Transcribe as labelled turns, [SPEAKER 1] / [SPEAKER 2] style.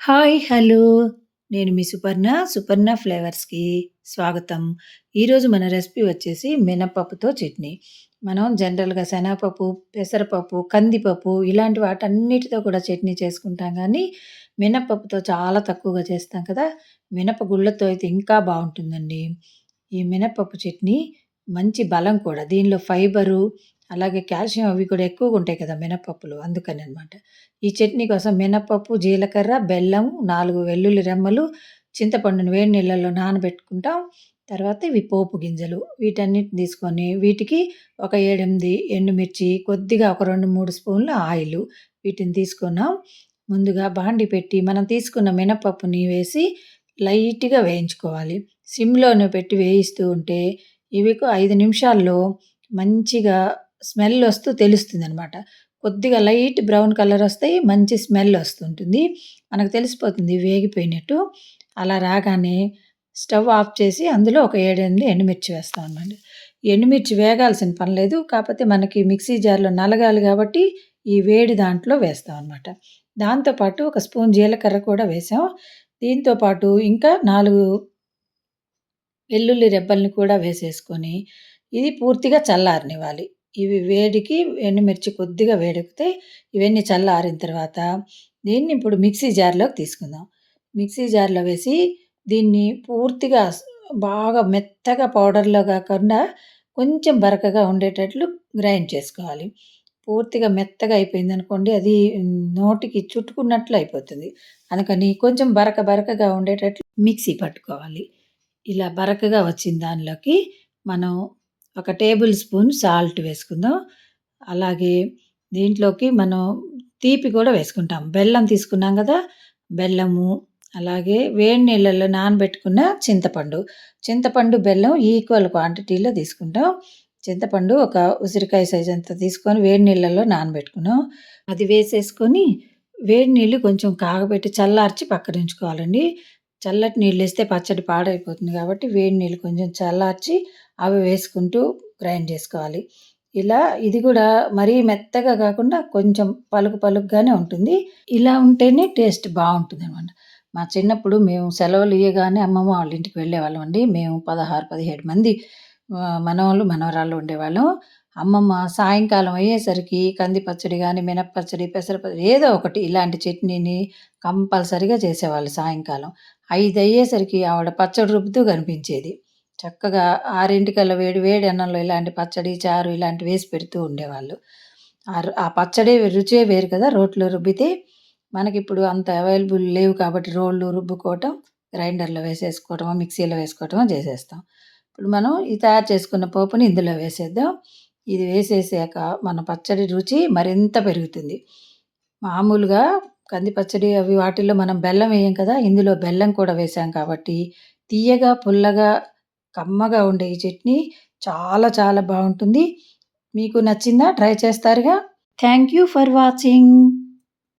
[SPEAKER 1] Hi! Hello! నేను మీ సుపర్ణ. సుపర్ణ ఫ్లేవర్స్‌కి స్వాగతం. ఈరోజు మన రెసిపీ వచ్చేసి మినపప్పుతో చట్నీ. మనం జనరల్‌గా శనగపప్పు, పెసరపప్పు, కందిపప్పు ఇలాంటి వాటన్నిటితో కూడా చట్నీ చేసుకుంటాం గానీ, మినపప్పుతో చాలా తక్కువగా చేస్తాం కదా! మినపగుళ్ళతో అయితే ఇంకా బావుంటుందండి. ఈ మినపప్పు చట్నీ మంచి బలం కూడా. దీనిలో ఫైబరు, అలాగే కాల్షియం అవి కూడా ఎక్కువగుంటాయి కదా! మినపప్పులో అందుకననమాట. ఈ చట్నీ కోసం మినపప్పు, జీలకర్ర, బెల్లం, 4 వెల్లుల్లి రెమ్మలు, చింతపండుని వేడి నీళ్ళల్లో నానబెట్టుకుంటాం. తర్వాత ఇవి పోపు గింజలు. వీటన్నిటిని తీసుకొని వీటికి ఒక 7, 8 ఎండుమిర్చి, కొద్దిగా ఒక 2, 3 స్పూన్ల ఆయిలు వీటిని తీసుకున్నాం. ముందుగా బాండీ పెట్టి మనం తీసుకున్న మినపప్పుని వేసి లైట్‌గా వేయించుకోవాలి. సిమ్‌లోనే పెట్టి వేయిస్తూ ఉంటే ఇవి 5 నిమిషాల్లో మంచిగా స్మెల్ ఒస్తూ తెలుస్తుందనమాట. కొద్దిగా లైట్ బ్రౌన్ కలర్ ఒస్తాయి. మంచి స్మెల్ ఒస్తుంటుంది. మనకు తెలిసిపోతుంది వేగిపోయినట్టు. అలా రాగానే స్టవ్ ఆఫ్ చేసి అందులో ఒక 7, 8 ఎండుమిర్చి వేస్తామనమాట. ఎండుమిర్చి వేగాల్సిన పని లేదు. కాపోతే మనకి మిక్సీ జార్‌లో నలగాలి గాబట్టి ఈ వేడి దాంట్లో వేస్తామనమాట. దాంతో పాటు ఒక స్పూన్ జీలకర్ర కూడా వేసాం. దీంతో పాటు ఇంకా 4 వెల్లుల్లి రెబ్బల్ని కూడా వేసేసుకొని, ఇది పూర్తిగా చల్లారనివ్వాలి. ఇవి వేడికి ఎండుమిర్చి కొద్దిగా వేడెక్కుతాయి. ఇవన్నీ చల్లారిన తర్వాత దీన్ని ఇప్పుడు మిక్సీ జార్‌లోకి తీసుకుందాం. మిక్సీ జార్‌లో వేసి దీన్ని పూర్తిగా బాగా మెత్తగా పౌడర్‌లో కాకుండా కొంచెం బరకగా ఉండేటట్లు గ్రైండ్ చేసుకోవాలి. పూర్తిగా మెత్తగా అయిపోయిందనుకోండి అది నోటికి చుట్టుకున్నట్లు అయిపోతుంది. అందుకని కొంచెం బరకగా ఉండేటట్లు మిక్సీ పట్టుకోవాలి. ఇలా బరకగా వచ్చిన దానిలోకి మనం ఒక టేబుల్ స్పూన్ సాల్ట్ వేసుకుందాం. అలాగే దీంట్లోకి మనం తీపి కూడా వేసుకుంటాం. బెల్లం తీసుకున్నాం గదా! బెల్లము, అలాగే వేడి నీళ్ళల్లో నానబెట్టుకున్న చింతపండు. చింతపండు, బెల్లం ఈక్వల్ క్వాంటిటీలో తీసుకుంటాం. చింతపండు ఒక ఉసిరికాయ సైజ్ అంత తీసుకొని వేడి నీళ్ళల్లో నానబెట్టుకున్నాం. అది వేసేసుకొని వేడి నీళ్ళు కొంచెం కాగబెట్టి చల్లార్చి పక్కనుంచుకోవాలండి. చల్లటి నీళ్ళేస్తే పచ్చడి పాడైపోతుంది కాబట్టి వేడి నీళ్ళు కొంచెం చల్లార్చి అవి వేసుకుంటూ గ్రైండ్ చేసుకోవాలి. ఇలా ఇది గూడా మరీ మెత్తగా గాకుండా కొంచెం పలుకుగానే ఉంటుంది. ఇలా ఉంటేనే టేస్ట్ బావుంటుందనమాట. మా చిన్నప్పుడు మేము సెలవులు ఇయ్యగానే అమ్మమ్మ వాళ్ళ ఇంటికి వెళ్ళేవాళ్ళమండి. మేము 16, 17 మంది మనవళ్ళు, మనవరాళ్ళు ఉండేవాళ్ళం. అమ్మమ్మ సాయంకాలం అయ్యేసరికి కంది పచ్చడి గాని, మినపచ్చడి, పెసర పచ్చడి ఏదో ఒకటి ఇలాంటి చట్నీని కంపల్సరీగా చేసేవాళ్ళు సాయంకాలం. 5 అయ్యేసరికి ఆవిడ పచ్చడి రుబ్బుతూ కనిపించేది. చక్కగా 6 వేడి వేడి అన్నంలో ఇలాంటి పచ్చడి, చారు ఇలాంటివి వేసి పెడుతూ ఉండేవాళ్ళు. ఆ పచ్చడి రుచే వేరు కదా! రోట్లో రుబ్బితే. మనకిప్పుడు అంత అవైలబుల్ లేవు కాబట్టి రోళ్ళు రుబ్బుకోవటం, గ్రైండర్‌లో వేసేసుకోవటమో, మిక్సీలో వేసుకోవటమో చేసేస్తాం. ఇప్పుడు మనం ఈ తయారు చేసుకున్న పోపుని ఇందులో వేసేద్దాం. ఇది వేసేసాక మన పచ్చడి రుచి మరింత పెరుగుతుంది. మామూలుగా కంది పచ్చడి అవి వాటిల్లో మనం బెల్లం వేయం కదా! ఇందులో బెల్లం కూడా వేసాం కాబట్టి తియ్యగా, పుల్లగా, కమ్మగా ఉండే ఈ చట్నీ చాలా చాలా బావుంటుంది. మీకు నచ్చిందా? ట్రై చేస్తారుగా? Thank you for watching.